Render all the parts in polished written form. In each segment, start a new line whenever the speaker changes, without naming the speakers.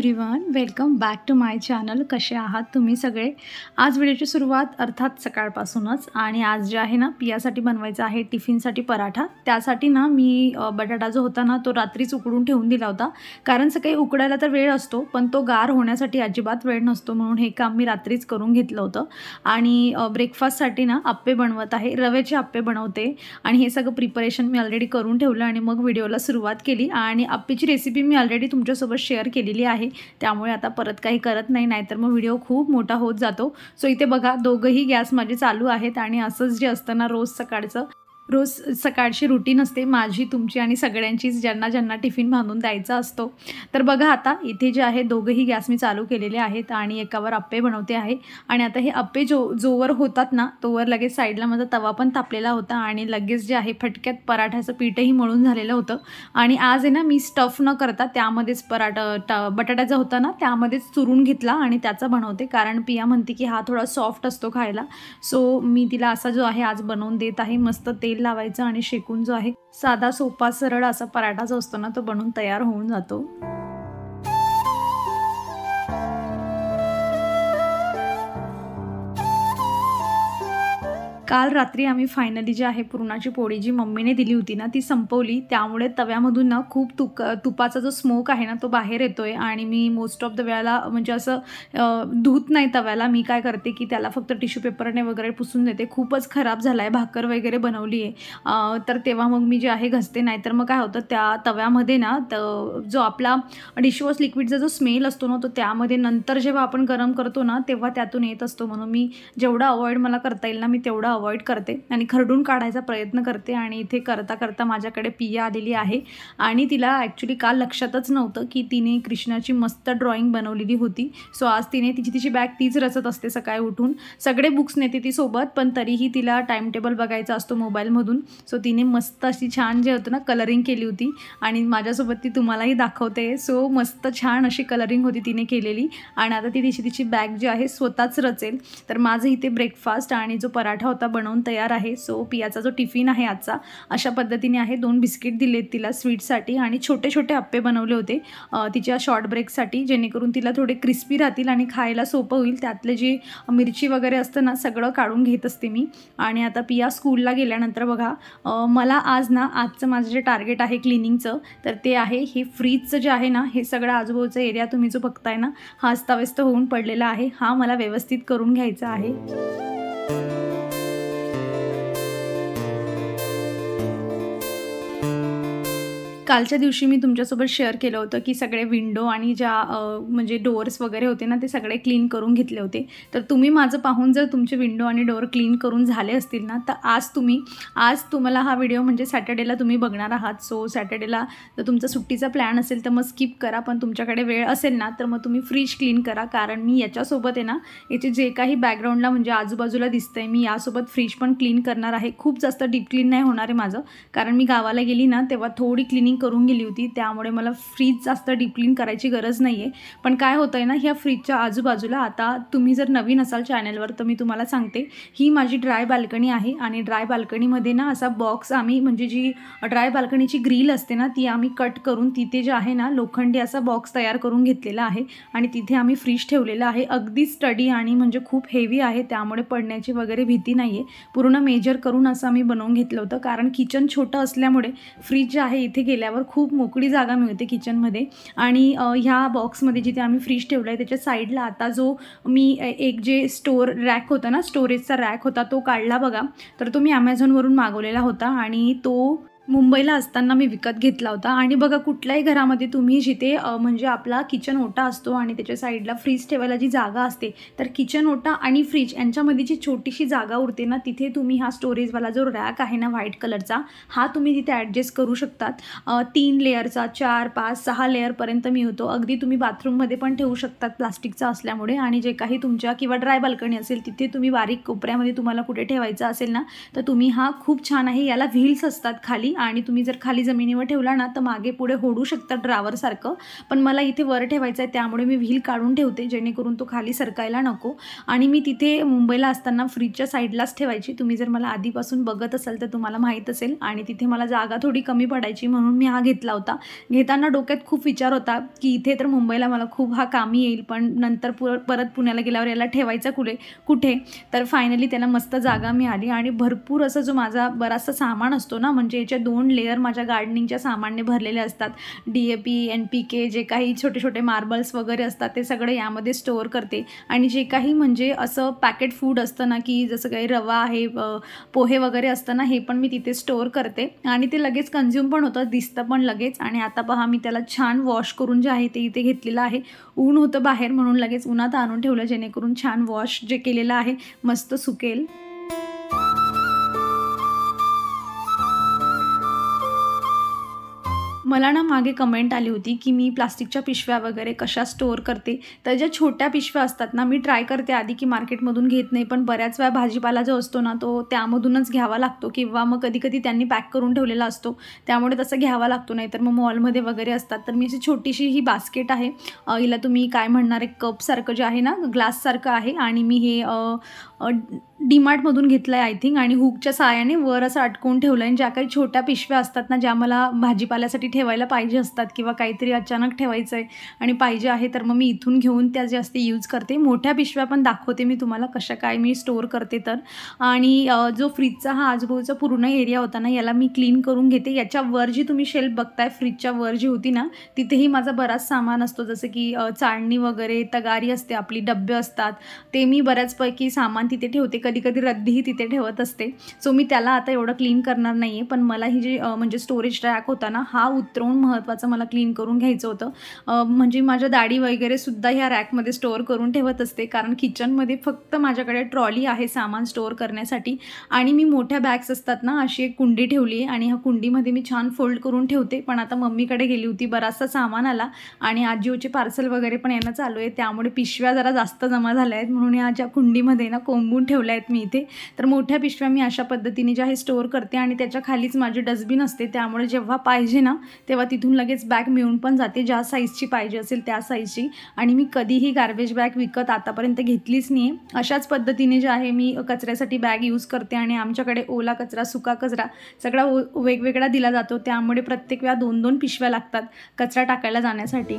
Everyone, welcome back to my channel. कसे आहात तुम्ही सगळे? आज व्हिडिओची सुरुवात अर्थात सकाळपासूनच. आणि आज जे आहे ना, पियासाठी बनवायचा आहे टिफिनसाठी पराठा. त्यासाठी ना मी बटाटा जो होता ना तो रात्रीच उकडून ठेवून दिला होता, कारण सकाळी उकडायला तर वेळ असतो पण तो गार होण्यासाठी अजिबात वेळ नसतो, म्हणून हे काम मी रात्रीच करून घेतलं होतं. आणि ब्रेकफास्टसाठी ना अप्पे बनवत आहे, रव्याचे अप्पे बनवते. आणि हे सगळं प्रिपरेशन मी ऑलरेडी करून ठेवलं आणि मग व्हिडिओला सुरुवात केली. आणि अप्पेची रेसिपी मी ऑलरेडी तुमच्यासोबत शेअर केलेली आहे, त्यामुळे आता परत काही करत नाही, नाहीतर मग व्हिडिओ खूप मोठा होत जातो. सो इथे बघा, दोघंही गॅस माझे चालू आहेत. आणि असंच जे असतं ना रोज सकाळची रुटीन असते माझी, तुमची आणि सगळ्यांचीच, ज्यांना ज्यांना टिफिन बांधून द्यायचा असतो. तर बघा, आता इथे जे आहे दोघंही गॅस मी चालू केलेले आहेत आणि एकावर अप्पे बनवते आहे. आणि आता हे अप्पे जोवर होतात ना तोवर लगेच साईडला माझा तवा पण तापलेला होता आणि लगेच जे आहे फटक्यात पराठ्याचं पीठही मळून झालेलं होतं. आणि आज आहे ना मी स्टफ न करता त्यामध्येच बटाट्याचा होता ना त्यामध्येच चुरून घेतला आणि त्याचा बनवते, कारण पिया म्हणते की हा थोडा सॉफ्ट असतो खायला. सो मी तिला असा जो आहे आज बनवून देत आहे. मस्त तेल लावायचं आणि शेकून जो आहे साधा सोपा सरळ असा पराठा जो असतो ना तो बनून तयार होऊन जातो. काल रात्री आम्ही फायनली जे आहे पुरणाची पोळी जी मम्मीने दिली होती ना ती संपवली, त्यामुळे तव्यामधून ना खूप तुपाचा जो स्मोक आहे ना तो बाहेर येतोय. आणि मी मोस्ट ऑफ द वेळेला म्हणजे असं धूत नाही तव्याला, मी काय करते की त्याला फक्त टिश्यू पेपरने वगैरे पुसून देते. खूपच खराब झाला आहे, भाकर वगैरे बनवली आहे तर तेव्हा मग मी जे आहे घसते. नाहीतर मग काय होतं, त्या तव्यामध्ये ना जो आपला डिशवॉश लिक्विडचा जो स्मेल असतो ना तो त्यामध्ये नंतर जेव्हा आपण गरम करतो ना तेव्हा त्यातून येत असतो. म्हणून मी जेवढा अवॉइड मला करता येईल ना मी तेवढा अवॉइड करते आणि खरडून काढायचा प्रयत्न करते. आणि इथे करता करता माझ्याकडे पिया आलेली आहे आणि तिला ॲक्च्युली काल लक्षातच नव्हतं की तिने कृष्णाची मस्त ड्रॉइंग बनवलेली होती. सो आज तिने तिची बॅग तीच रचत असते सकाळी उठून, सगळे बुक्स नेते ती सोबत, पण तरीही तिला टाईम टेबल बघायचा असतो मोबाईलमधून. सो तिने मस्त अशी छान जे होतं ना कलरिंग केली होती आणि माझ्यासोबत ती तुम्हालाही दाखवते. सो मस्त छान अशी कलरिंग होती तिने केलेली. आणि आता ती तिची बॅग जी आहे स्वतःच रचेल. तर माझं इथे ब्रेकफास्ट आणि जो पराठा होता बनवून तयार आहे. सो पियाचा जो टिफिन आहे आजचा अशा पद्धतीने आहे. 2 बिस्किट दिलेत तिला स्वीटसाठी आणि छोटे छोटे अप्पे बनवले होते तिच्या शॉर्ट ब्रेकसाठी, जेणेकरून तिला थोडे क्रिस्पी राहतील आणि खायला सोपं होईल. त्यातले जी मिरची वगैरे असतं ना सगळं काढून घेत असते मी. आणि आता पिया स्कूलला गेल्यानंतर बघा, मला आजचं माझं जे टार्गेट आहे क्लिनिंगचं तर ते आहे हे फ्रीजचं जे आहे ना हे सगळं आजूबाजूचा एरिया तुम्ही जो बघताय ना हा अस्ताव्यस्त होऊन पडलेला आहे, हा मला व्यवस्थित करून घ्यायचा आहे. कालच्या दिवशी मी तुमच्यासोबत शेअर केलं होतं की सगळे विंडो आणि ज्या म्हणजे डोअर्स वगैरे होते ना ते सगळे क्लीन करून घेतले होते. तर तुम्ही माझं पाहून जर तुमचे विंडो आणि डोअर क्लीन करून झाले असतील ना तर आज तुम्हाला हा व्हिडिओ म्हणजे सॅटर्डेला तुम्ही बघणार आहात. सो सॅटर्डेला जर तुमचा सुट्टीचा प्लॅन असेल तर मग स्किप करा, पण तुमच्याकडे वेळ असेल ना तर मग तुम्ही फ्रीज क्लीन करा, कारण मी याच्यासोबत आहे ना याचे जे काही बॅकग्राऊंडला म्हणजे आजूबाजूला दिसतंय मी यासोबत फ्रीज पण क्लीन करणार आहे. खूप जास्त डीप क्लीन नाही होणार आहे माझं, कारण मी गावाला गेली ना तेव्हा थोडी क्लिनिंग करून गेली होती, त्यामुळे मला फ्रीज जास्त डीप क्लीन करायची गरज नाही आहे. पण काय होतं आहे ना, ह्या फ्रीजच्या आजूबाजूला आता तुम्ही जर नवीन असाल चॅनलवर तर मी तुम्हाला सांगते, ही माझी ड्राय बाल्कनी आहे. आणि ड्राय बाल्कनीमध्ये ना असा बॉक्स आम्ही म्हणजे जी ड्राय बाल्कनीची ग्रिल असते ना ती आम्ही कट करून तिथे जे आहे ना लोखंडी असा बॉक्स तयार करून घेतलेला आहे आणि तिथे आम्ही फ्रीज ठेवलेला आहे. अगदी स्टडी आणि म्हणजे खूप हेवी आहे, त्यामुळे पडण्याची वगैरे भीती नाही आहे. पूर्ण मेजर करून असं आम्ही बनवून घेतलं होतं, कारण किचन छोटं असल्यामुळे फ्रीज जे आहे इथे गेल्यावर खूप मोकळी जागा मिळते किचनमध्ये. आणि ह्या बॉक्समध्ये जिथे आम्ही फ्रीज ठेवलं आहे त्याच्या साईडला आता जो मी एक जे स्टोर रॅक होता ना, स्टोरेजचा रॅक होता तो काढला बघा. तर तो मी ॲमेझॉनवरून मागवलेला होता आणि तो मुंबईला असताना मी विकत घेतला होता. आणि बघा, कुठल्याही घरामध्ये तुम्ही जिथे म्हणजे आपला किचन ओटा असतो आणि त्याच्या साईडला फ्रीज ठेवायला जी जागा असते, तर किचन ओटा आणि फ्रीज यांच्यामध्ये जी छोटीशी जागा उरते ना तिथे तुम्ही हा स्टोरेजवाला जो रॅक आहे ना व्हाईट कलरचा हा तुम्ही तिथे ॲडजस्ट करू शकतात. 3 लेअरचा, 4, 5, 6 लेअरपर्यंत मी होतो. अगदी तुम्ही बाथरूममध्ये पण ठेवू शकतात प्लास्टिकचा असल्यामुळे. आणि जे काही तुमच्या किंवा ड्राय बाल्कनी असेल तिथे तुम्ही बारीक कोपऱ्यामध्ये तुम्हाला कुठे ठेवायचं असेल ना तर तुम्ही हा खूप छान आहे. याला व्हील्स असतात खाली आणि तुम्ही जर खाली जमिनीवर ठेवला ना तर मागे पुढे होडू शकता ड्रावरसारखं, पण मला इथे वर ठेवायचं आहे त्यामुळे मी व्हील काढून ठेवते जेणेकरून तो खाली सरकायला नको. आणि मी तिथे मुंबईला असताना फ्रीजच्या साईडलाच ठेवायची. तुम्ही जर मला आधीपासून बघत असाल तर तुम्हाला माहीत असेल. आणि तिथे मला जागा थोडी कमी पडायची म्हणून मी हा घेतला होता. घेताना डोक्यात खूप विचार होता की इथे तर मुंबईला मला खूप हा कामी येईल, पण नंतर परत पुण्याला गेल्यावर याला ठेवायचा कुठे. तर फायनली त्याला मस्त जागा मिळाली. आणि भरपूर असं जो माझा बराचसा सामान असतो ना, म्हणजे याचे 2 लेयर माझ्या गार्डनिंगच्या सामानने भरलेले असतात. DAP NPK जे काही छोटे छोटे मार्बल्स वगैरे असतात ते सगळं यामध्ये स्टोअर करते. आणि जे काही म्हणजे असं पॅकेट फूड असतं ना, की जसं काही रवा आहे, पोहे वगैरे असतं ना, हे पण मी तिथे स्टोअर करते. आणि ते लगेच कन्झ्युम पण होतं, दिसतं पण लगेच. आणि आता पहा मी त्याला छान वॉश करून जे आहे ते इथे घेतलेलं आहे. ऊन होतं बाहेर म्हणून लगेच उन्हात आणून ठेवलं जेणेकरून छान वॉश जे केलेलं आहे मस्त सुकेल. मला ना मागे कमेंट आली होती की मी प्लास्टिकच्या पिशव्या वगैरे कशा स्टोअर करते. तर ज्या छोट्या पिशव्या असतात ना, मी ट्राय करते आधी की मार्केटमधून घेत नाही, पण बऱ्याच वेळा भाजीपाला जो असतो ना तो त्यामधूनच घ्यावा लागतो, किंवा मग कधी त्यांनी पॅक करून ठेवलेला असतो त्यामुळे तसं घ्यावा लागतो. नाही तर मग मॉलमध्ये वगैरे असतात. तर मी अशी छोटीशी ही बास्केट आहे, हिला तुम्ही काय म्हणणार, एक कपसारखं जे आहे ना, ग्लाससारखं आहे. आणि मी हे डीमार्टमधून घेतलं आहे आय थिंक. आणि हुकच्या साहाय्याने वर असं अटकवून ठेवलं आहे. ज्या काही छोट्या पिशव्या असतात ना, ज्या मला भाजीपाल्यासाठी ठेवायला पाहिजे असतात किंवा काहीतरी अचानक ठेवायचं आहे आणि पाहिजे आहे, तर मग मी इथून घेऊन त्या जास्त यूज करते. मोठ्या पिशव्या पण दाखवते मी तुम्हाला कशा काय मी स्टोअर करते तर. आणि जो फ्रीजचा हा आजूबाजूचा पूर्ण एरिया होता ना, याला मी क्लीन करून घेते. याच्या वर जी तुम्ही शेल्फ बघताय, फ्रीजच्या वर जी होती ना, तिथेही माझा बराच सामान असतो, जसं की चाळणी वगैरे, तगारी असते आपली, डब्बे असतात, ते मी बऱ्याचपैकी सामान तिथे ठेवते. कधी रद्दीही तिथे ठेवत असते. सो मी त्याला आता एवढं क्लीन करणार नाही आहे. पण मला ही जी म्हणजे स्टोरेज रॅक होता ना, हा उतरवून महत्त्वाचं मला क्लीन करून घ्यायचं होतं. म्हणजे माझ्या डाळी वगैरे सुद्धा ह्या रॅकमध्ये स्टोअर करून ठेवत असते, कारण किचनमध्ये फक्त माझ्याकडे ट्रॉली आहे सामान स्टोअर करण्यासाठी. आणि मी मोठ्या बॅग्स असतात ना, अशी एक कुंडी ठेवली आहे आणि ह्या कुंडीमध्ये मी छान फोल्ड करून ठेवते. पण आता मम्मीकडे गेली होती, बराचसा सामान आला आणि आजीओचे पार्सल वगैरे पण येणं चालू आहे, त्यामुळे पिशव्या जरा जास्त जमा झाल्या आहेत म्हणून ह्या ज्या कुंडीमध्ये ना कोंबून ठेवल्या आहेत मी इथे. तर मोठ्या पिशव्या मी अशा पद्धतीने ज्या आहे स्टोअर करते. आणि त्याच्या खालीच माझी डस्टबिन असते, त्यामुळे जेव्हा पाहिजे ना तेव्हा तिथून लगेच बॅग मिळून पण जाते, ज्या साईजची पाहिजे असेल त्या साईजची. आणि मी कधीही गार्बेज बॅग विकत आतापर्यंत घेतलीच नाही आहे. अशाच पद्धतीने जे आहे मी कचऱ्यासाठी बॅग यूज करते. आणि आमच्याकडे ओला कचरा, सुका कचरा सगळा वेगवेगळा दिला जातो, त्यामुळे प्रत्येक वेळा 2-2 पिशव्या लागतात कचरा टाकायला जाण्यासाठी.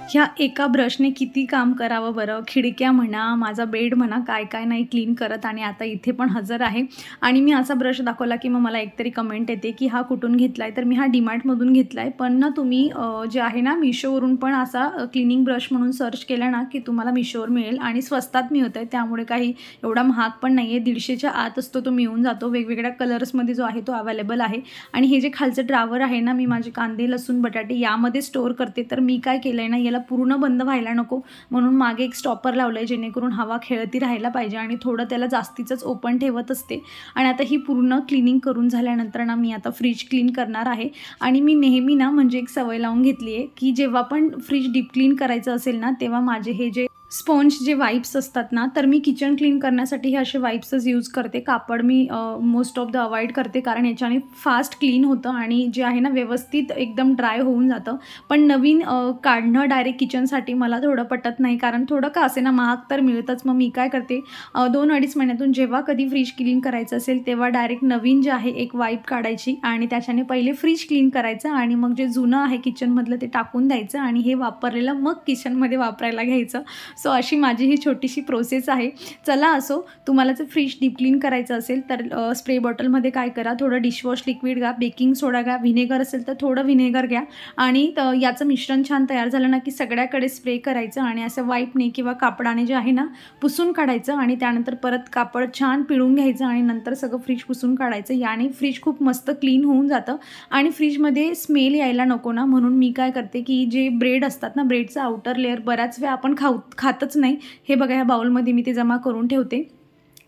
ह्या एका ब्रशने किती काम करावं बरं. खिडक्या म्हणा, माझा बेड म्हणा, काय नाही क्लीन करत. आणि आता इथे पण हजर आहे. आणि मी असा ब्रश दाखवला की मग मला एकतरी कमेंट येते की हा कुठून घेतला आहे. तर मी हा डीमार्टमधून घेतला आहे. पण ना तुम्ही जे आहे ना, मिशोवरून पण असा क्लिनिंग ब्रश म्हणून सर्च केला ना की तुम्हाला मिशोवर मिळेल. आणि स्वस्तात मिळत आहे, त्यामुळे काही एवढा महाग पण नाही आहे. 150च्या आत असतो, तो मिळून जातो. वेगवेगळ्या कलर्समध्ये जो आहे तो अवेलेबल आहे. आणि हे जे खालचं ड्रावर आहे ना, मी माझे कांदे, लसूण, बटाटे यामध्ये स्टोअर करते. तर मी काय केलं आहे ना, याला पूर्ण बंद व्हायला नको म्हणून मागे एक स्टॉपर लावलं आहे, जेणेकरून हवा खेळती राहायला पाहिजे. आणि थोडं त्याला जास्तीचंच ओपन ठेवत असते. आणि आता ही पूर्ण क्लिनिंग करून झाल्यानंतर ना मी आता फ्रीज क्लीन करणार आहे. आणि मी नेहमी ना म्हणजे एक सवय लावून घेतली आहे की जेव्हा पण फ्रीज डीप क्लीन करायचं असेल ना, तेव्हा माझे हे जे स्पॉन्ज जे वाईप्स असतात ना, तर मी किचन क्लीन करण्यासाठी हे असे वाईप्सच यूज करते. कापड मी मोस्ट ऑफ द अवॉइड करते, कारण याच्याने फास्ट क्लीन होतं आणि जे आहे ना व्यवस्थित एकदम ड्राय होऊन जातं. पण नवीन काढणं डायरेक्ट किचनसाठी मला थोडं पटत नाही, कारण थोडं का असे ना महाग तर मिळतच. मग मी काय करते, 2-2.5 महिन्यातून जेव्हा कधी फ्रीज क्लीन करायचं असेल तेव्हा डायरेक्ट नवीन जे आहे एक वाईप काढायची आणि त्याच्याने पहिले फ्रीज क्लीन करायचं आणि मग जे जुनं आहे किचनमधलं ते टाकून द्यायचं आणि हे वापरलेलं मग किचनमध्ये वापरायला घ्यायचं. सो अशी माझी ही छोटीशी प्रोसेस आहे. चला, असो, तुम्हाला जर फ्रीज डीप क्लीन करायचं असेल तर स्प्रे बॉटलमध्ये काय करा, थोडं डिशवॉश लिक्विड घ्या, बेकिंग सोडा घ्या, व्हिनेगर असेल तर थोडं व्हिनेगर घ्या आणि याचं मिश्रण छान तयार झालं ना की सगळ्याकडे स्प्रे करायचं आणि असं वाईपने किंवा कापडाने जे आहे ना पुसून काढायचं आणि त्यानंतर परत कापड छान पिळून घ्यायचं आणि नंतर सगळं फ्रीज पुसून काढायचं. याने फ्रीज खूप मस्त क्लीन होऊन जातं आणि फ्रीजमध्ये स्मेल यायला नको ना, म्हणून मी काय करते की जे ब्रेड असतात ना, ब्रेडचा आउटर लेअर बऱ्याच वेळा आपण खातच नाही. हे बघा, ह्या बाउलमध्ये मी ते जमा करून ठेवते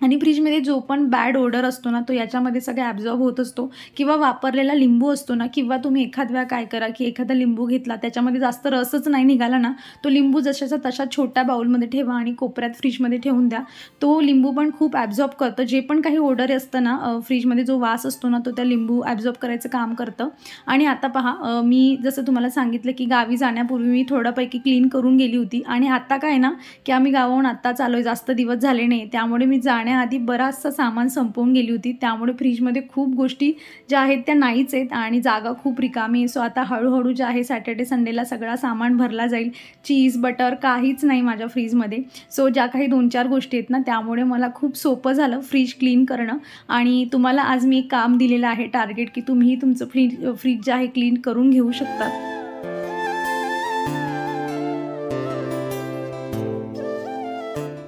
आणि फ्रीजमध्ये जो पण बॅड ओडर असतो ना, तो याच्यामध्ये सगळं ॲब्झॉर्ब होत असतो किंवा वापरलेला लिंबू असतो ना, किंवा तुम्ही एखाद वेळा काय करा, की एखादा लिंबू घेतला, त्याच्यामध्ये जास्त रसच नाही निघाला ना, तो लिंबू जशाचा तशा छोट्या बाउलमध्ये ठेवा आणि कोपऱ्यात फ्रीजमध्ये ठेवून द्या. तो लिंबू पण खूप ॲब्झॉर्ब करतं. जे पण काही ओडर असतं ना, फ्रीजमध्ये जो वास असतो ना, तो त्या लिंबू ॲब्झॉर्ब करायचं काम करतं. आणि आता पहा, मी जसं तुम्हाला सांगितलं, की गावी जाण्यापूर्वी मी थोड्यापैकी क्लीन करून गेली होती आणि आता काय ना, की आम्ही गावाहून आत्ताच आलो आहे, जास्त दिवस झाले नाही. त्यामुळे मी जाण्याआधी बराचसा सामान संपवून गेली होती. त्यामुळे फ्रीजमध्ये खूप गोष्टी ज्या आहेत त्या नाहीच आहेत आणि जागा खूप रिकामी आहे. सो आता हळूहळू जे आहे सॅटर्डे संडेला सगळा सामान भरला जाईल. चीज, बटर काहीच नाही माझ्या फ्रीजमध्ये. सो ज्या काही 2-4 गोष्टी आहेत ना, त्यामुळे मला खूप सोपं झालं फ्रीज क्लीन करणं. आणि तुम्हाला आज मी एक काम दिलेलं आहे टार्गेट, की तुम्हीही तुमचं फ्रीज जे आहे क्लीन करून घेऊ शकता.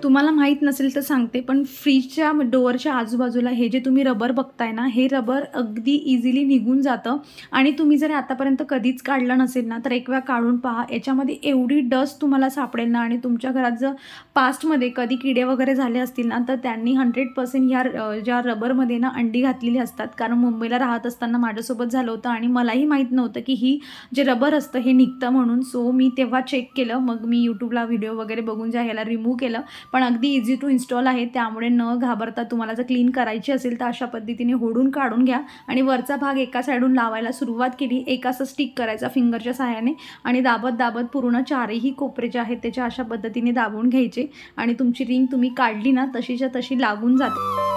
तुम्हाला माहीत नसेल तर सांगते, पण फ्रीजच्या डोअरच्या आजूबाजूला हे जे तुम्ही रबर बघताय ना, हे रबर अगदी इझिली निघून जातं. आणि तुम्ही जर आतापर्यंत कधीच काढलं नसेल ना, तर एक वेळा काढून पहा. याच्यामध्ये एवढी डस्ट तुम्हाला सापडेल ना, आणि तुमच्या घरात जर पास्टमध्ये कधी किडे वगैरे झाले असतील ना, तर त्यांनी 100% ज्या रबरमध्ये ना अंडी घातलेली असतात. कारण मुंबईला राहत असताना माझ्यासोबत झालं होतं आणि मलाही माहीत नव्हतं की ही जे रबर असतं हे निघतं म्हणून. सो मी तेव्हा चेक केलं. मग मी यूट्यूबला व्हिडिओ वगैरे बघून जे ह्याला रिमूव्ह केलं. पण अगदी इझी टू इन्स्टॉल आहे, त्यामुळे न घाबरता तुम्हाला जर क्लीन करायची असेल तर अशा पद्धतीने होडून काढून घ्या आणि वरचा भाग एका साईडून लावायला सुरुवात केली. एक असं स्टिक करायचा फिंगरच्या सहाय्याने आणि दाबत दाबत पूर्ण चारही कोपरे जे आहेत त्याच्या अशा पद्धतीने दाबून घ्यायचे आणि तुमची रिंग तुम्ही काढली ना, तशीच्या तशी लागून जाते.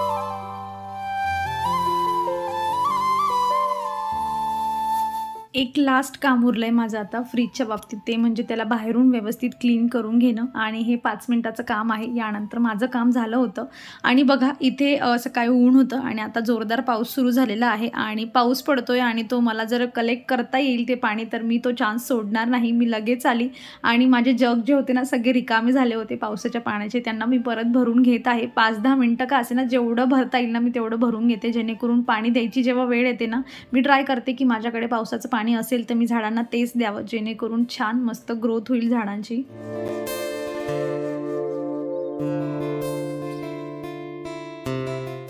एक लास्ट काम उरलं आहे माझं आता फ्रीजच्या बाबतीत, ते म्हणजे त्याला बाहेरून व्यवस्थित क्लीन करून घेणं आणि हे 5 मिनिटाचं काम आहे. यानंतर माझं काम झालं होतं. आणि बघा इथे सकाळी ऊन होतं आणि आता जोरदार पाऊस सुरू झालेला आहे आणि पाऊस पडतोय आणि तो मला जर कलेक्ट करता येईल ते पाणी, तर मी तो चान्स सोडणार नाही. मी लगेच आली आणि माझे जग जे होते ना सगळे रिकामे झाले होते पावसाच्या पाण्याचे, त्यांना मी परत भरून घेत आहे. 5-10 मिनटं का असे ना, जेवढं भरता येईल ना मी तेवढं भरून घेते, जेणेकरून पाणी द्यायची जेव्हा वेळ येते ना, मी ट्राय करते की माझ्याकडे पावसाचं पाणी असेल तर मी झाडांना तेच द्यावं, जेणेकरून छान मस्त ग्रोथ होईल झाडांची.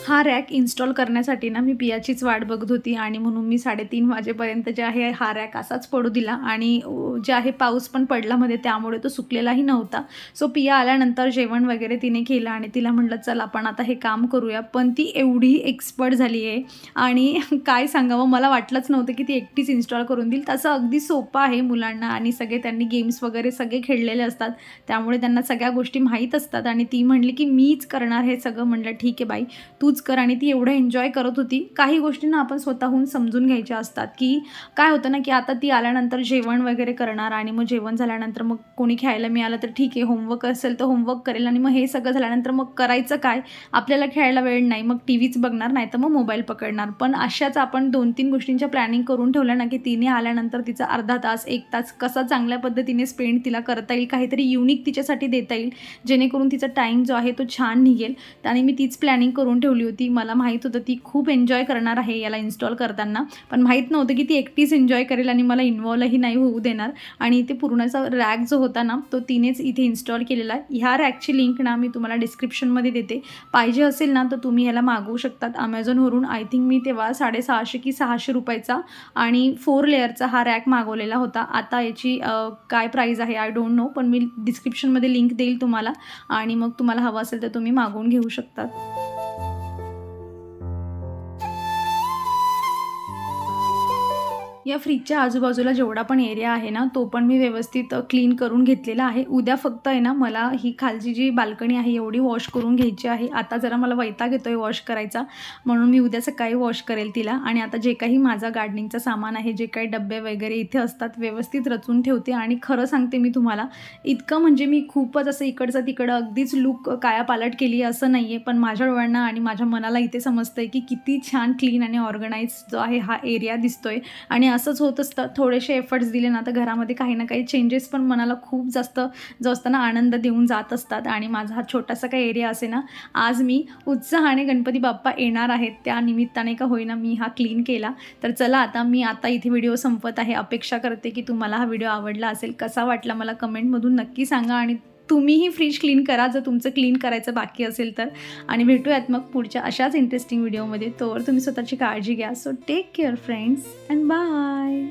हा रॅक इन्स्टॉल करण्यासाठी ना मी पियाचीच वाट बघत होती आणि म्हणून मी 3:30 वाजेपर्यंत जे आहे हा रॅक असाच पडू दिला आणि जे आहे पाऊस पण पडला मध्ये, त्यामुळे तो सुकलेलाही नव्हता. सो पिया आल्यानंतर जेवण वगैरे तिने केलं आणि तिला म्हटलं चल आपण आता हे काम करूया. पण ती एवढी एक्सपर्ट झाली आहे आणि काय सांगावं, मला वाटलंच नव्हतं की ती एकटीच इन्स्टॉल करून देईल. तसं अगदी सोपं आहे मुलांना आणि सगळे त्यांनी गेम्स वगैरे सगळे खेळलेले असतात, त्यामुळे त्यांना सगळ्या गोष्टी माहीत असतात. आणि ती म्हणली की मीच करणार हे सगळं. म्हटलं ठीक आहे बाई, तूच कर. आणि ती एवढं एन्जॉय करत होती. काही गोष्टींना आपण स्वतःहून समजून घ्यायच्या असतात, की काय होतं ना, की आता ती आल्यानंतर जेवण वगैरे करणार आणि मग जेवण झाल्यानंतर मग कोणी खेळायला मिळालं तर ठीक आहे, होमवर्क असेल तर होमवर्क करेल आणि मग हे सगळं झाल्यानंतर मग करायचं काय, आपल्याला खेळायला वेळ नाही, मग टीव्हीच बघणार, नाही तर मग मोबाईल पकडणार. पण अशाच आपण 2-3 गोष्टींच्या प्लॅनिंग करून ठेवल्या ना, की तिने आल्यानंतर तिचा अर्धा तास 1 तास कसा चांगल्या पद्धतीने स्पेंड तिला करता येईल, काहीतरी युनिक तिच्यासाठी देता येईल, जेणेकरून तिचा टाईम जो आहे तो छान निघेल. आणि मी तीच प्लॅनिंग करून ठेवली होती. मला माहीत होतं ती खूप एन्जॉय करणार आहे याला इन्स्टॉल करताना, पण माहीत नव्हतं की ती एकटीच एन्जॉय करेल आणि मला इन्व्हॉल्वही नाही होऊ देणार. आणि इथे पूर्णचा रॅक जो होता ना, तो तिनेच इथे इन्स्टॉल केलेला आहे. ह्या रॅकची लिंक ना मी तुम्हाला डिस्क्रिप्शनमध्ये देते. पाहिजे असेल ना तर तुम्ही ह्याला मागवू शकतात अमेझॉनवरून. आय थिंक मी तेव्हा 650 की 600 रुपयाचा आणि 4 लेअरचा हा रॅक मागवलेला होता. आता याची काय प्राईज आहे आय डोंट नो, पण मी डिस्क्रिप्शनमध्ये लिंक देईल तुम्हाला आणि मग तुम्हाला हवं असेल तर तुम्ही मागवून घेऊ शकतात. या फ्रीजच्या आजूबाजूला जेवढा पण एरिया आहे ना, तो पण मी व्यवस्थित क्लीन करून घेतलेला आहे. उद्या फक्त आहे ना, मला ही खालची जी बाल्कनी आहे एवढी वॉश करून घ्यायची आहे. आता जरा मला वैताग येतोय वॉश करायचा, म्हणून मी उद्या सकाळी वॉश करेल तिला. आणि आता जे काही माझा गार्डनिंगचं सामान आहे, जे काही डब्बे वगैरे इथे असतात, व्यवस्थित रचून ठेवते. आणि खरं सांगते मी तुम्हाला, इतकं म्हणजे मी खूपच असं इकडचं तिकडं अगदीच लूक कायापालट केली असं नाही आहे, पण माझ्या डोळ्यांना आणि माझ्या मनाला इथे समजतंय की किती छान क्लीन आणि ऑर्गनाइज जो आहे हा एरिया दिसतोय. आणि असंच होत असतं, थोडेसे एफर्ट्स दिले ना तर घरामध्ये काही ना काही चेंजेस पण मनाला खूप जास्त जो असताना आनंद देऊन जात असतात. आणि माझा हा छोटासा काही एरिया असे ना, आज मी उत्साहाने गणपती बाप्पा येणार आहेत त्या निमित्ताने का होईना मी हा क्लीन केला. तर चला आता मी इथे व्हिडिओ संपत आहे. अपेक्षा करते की तुम्हाला हा व्हिडिओ आवडला असेल. कसा वाटला मला कमेंटमधून नक्की सांगा आणि तुम्हीही फ्रीज क्लीन करा जर तुमचं क्लीन करायचं बाकी असेल तर. आणि भेटूयात मग पुढच्या अशाच इंटरेस्टिंग व्हिडिओमध्ये. तोवर तुम्ही स्वतःची काळजी घ्या. So take care friends and bye.